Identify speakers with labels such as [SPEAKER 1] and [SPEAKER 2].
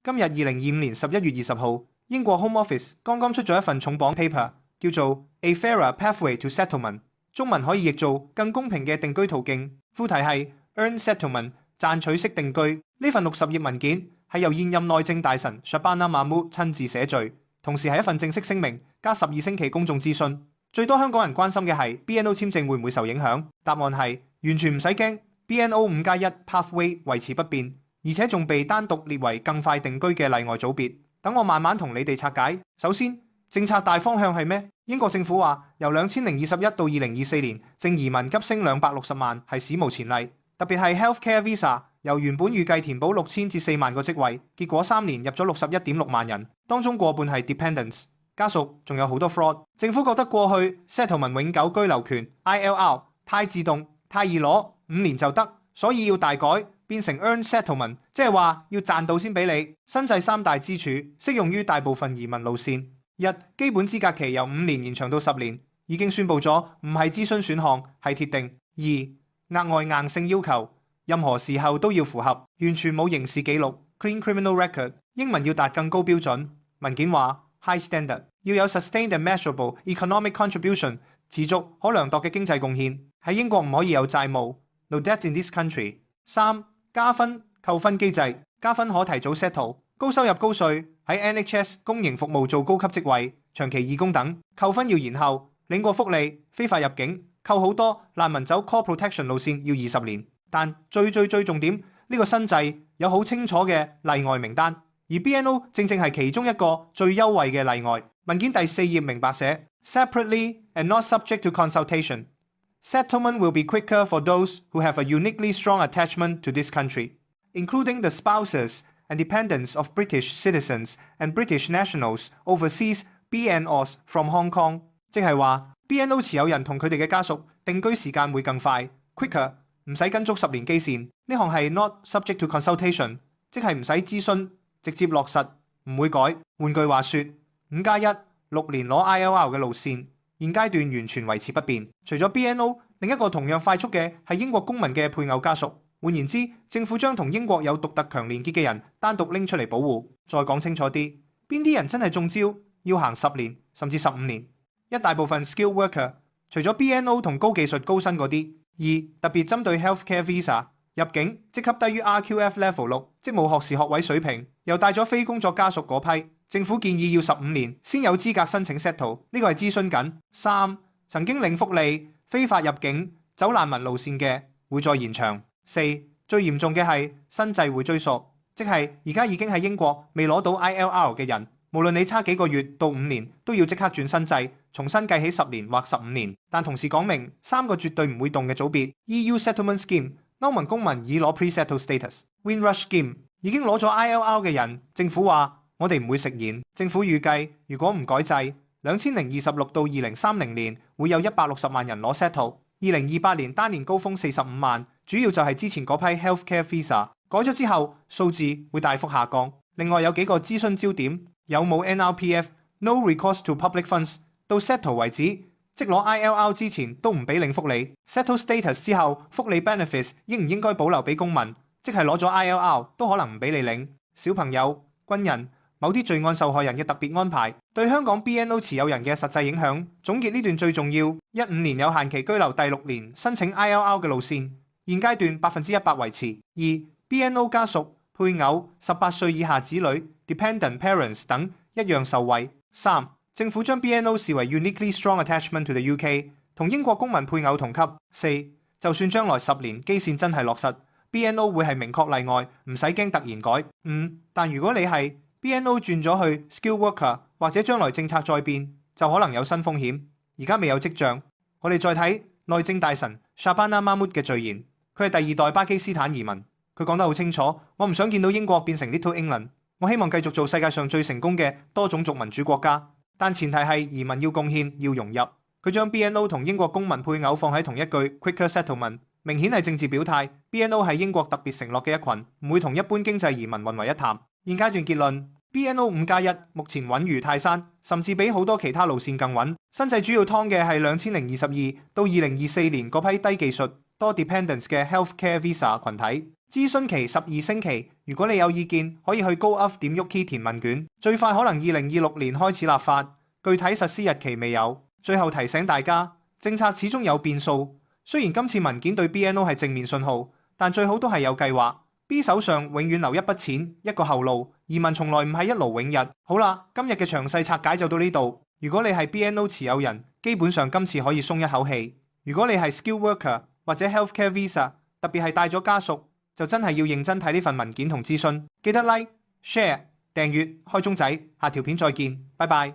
[SPEAKER 1] 今日2025年11月20號，英國 Home Office 剛剛出咗一份重磅 paper，叫做 A Fairer Pathway to Settlement， 中文可以譯做更公平嘅定居途徑。副題係 Earned Settlement 賺取式定居。呢份60頁文件係由現任內政大臣 Shabana Mahmood 親自寫序，同時係一份正式聲明加12星期公眾諮詢。最多香港人關心嘅係 BNO 簽證會唔會受影響？答案係完全唔使驚 ，BNO 5+1 Pathway 維持不變。而且仲被單獨列為更快定居嘅例外組別。等我慢慢同你哋拆解。首先，政策大方向係咩？英國政府話由2021到2024年，淨移民急升260萬，係史無前例。特別係 Healthcare Visa 由原本預計填補6000至4萬個職位，結果3年入咗61.6萬人，當中過半係 dependents 家屬，仲有好多 fraud。政府覺得過去 Settlement 永久居留權 ILR 太自動、太易攞，5年就得，所以要大改。變成 Earned Settlement， 即係話要賺到先俾你。新制3大支柱適用於大部分移民路線。一、基本資格期由5年延長到10年，已經宣布咗唔係諮詢選項，係鐵定。二、額外硬性要求，任何時候都要符合，完全冇刑事記錄 （Clean Criminal Record）。英文要達更高標準。文件話 High Standard 要有 Sustained and Measurable Economic Contribution， 持續可量度嘅經濟貢獻。喺英國唔可以有債務 （No debt in this country）。三、加分扣分機制，加分可提早 settle， 高收入高稅，喺 NHS 公營服務做高級職位，長期義工等，扣分要延後，領過福利，非法入境，扣好多，難民走 Core Protection 路線要20年。但最重點，呢個新制有好清楚嘅例外名單，而 BNO 正係其中一個最優惠嘅例外。文件第4頁明白寫 ，Separately and not subject to consultation。Settlement will be quicker for those who have a uniquely strong attachment to this country, including the spouses and dependents of British citizens and British nationals overseas BNOs from Hong Kong。即係話 BNO 持有人同佢哋嘅家屬定居時間會更快 ，quicker， 唔使跟足10年基線。呢項係 not subject to consultation， 即係唔使諮詢，直接落實，唔會改。換句話說，5+1 6年攞 ILR 嘅路線。現階段完全維持不變。除咗 BNO， 另一個同樣快速嘅係英國公民嘅配偶家屬。換言之，政府將同英國有獨特強連結嘅人單獨拎出嚟保護。再講清楚啲，邊啲人真係中招，要行10年甚至15年。一大部分 skilled worker， 除咗 BNO 同高技術高薪嗰啲。二、特別針對 Healthcare Visa 入境職級低於 RQF Level 6，即冇學士學位水平，又帶咗非工作家屬嗰批。政府建議要15年先有資格申請 settle， 呢個係諮詢緊。三、曾經領福利、非法入境、走難民路線嘅會再延長。四、最嚴重嘅係新制會追溯，即係而家已經喺英國未攞到 ILR 嘅人，無論你差幾個月到5年，都要即刻轉新制，重新計起10年或15年。但同時講明3個絕對唔會動嘅組別 ：EU Settlement Scheme， 歐盟公民已攞 Pre-settle Status；Windrush Scheme， 已經攞咗 ILR 嘅人，政府話。我哋唔會食言，政府預計如果唔改制，2026到2030年會有160萬人攞 settle。2028年單年高峰45萬，主要就係之前嗰批 healthcare visa 改咗之後，數字會大幅下降。另外有幾個諮詢焦點，有冇 NRPF、No recourse to public funds 到 settle 為止，即攞 ILR 之前都唔俾領福利 ，settle status 之後福利 benefits 應唔應該保留俾公民，即係攞咗 ILR 都可能唔俾你領。小朋友、軍人。某啲罪案受害人嘅特別安排，對香港 BNO 持有人嘅實際影響。總結呢段最重要：15年有限期居留第6年申請 ILR 嘅路線，現階段100%維持。2. BNO 家屬、配偶、18歲以下子女 （dependent parents） 等一樣受惠。3. 政府將 BNO 視為 uniquely strong attachment to the UK， 同英國公民配偶同級。4. 就算將來10年基線真係落實，BNO 會係明確例外，唔使驚突然改。5. 但如果你係BNO 轉咗去 skilled worker， 或者將來政策再變，就可能有新風險。而家未有跡象。我哋再睇內政大臣 Shabana Mahmood 嘅序言，佢係第2代巴基斯坦移民。佢講得好清楚，我唔想見到英國變成 Little England， 我希望繼續做世界上最成功嘅多種族民主國家，但前提係移民要貢獻，要融入。佢將 BNO 同英國公民配偶放喺同一句 quicker settlement， 明顯係政治表態。BNO 係英國特別承諾嘅一群，唔會同一般經濟移民混為一談。現階段結論 BNO 5+1目前穩如泰山，甚至比好多其他路線更穩。新制主要劏嘅係2022到2024年嗰批低技術、多 dependents 嘅 healthcare visa 群體。諮詢期12星期，如果你有意見，可以去 gov.uk 填問卷，最快可能2026年開始立法，具體實施日期未有。最後提醒大家，政策始終有變數，雖然今次文件對 BNO 係正面信號，但最好都係有計劃。B 手上永遠留一筆錢，一個後路，移民從來唔係一勞永逸。好啦，今日嘅詳細拆解就到呢度。如果你係 BNO 持有人，基本上今次可以鬆一口氣。如果你係 skill worker 或者 healthcare visa， 特別係帶咗家屬，就真係要認真睇呢份文件同諮詢。記得 like、share、訂閱、開鐘仔，下條片再見，拜拜。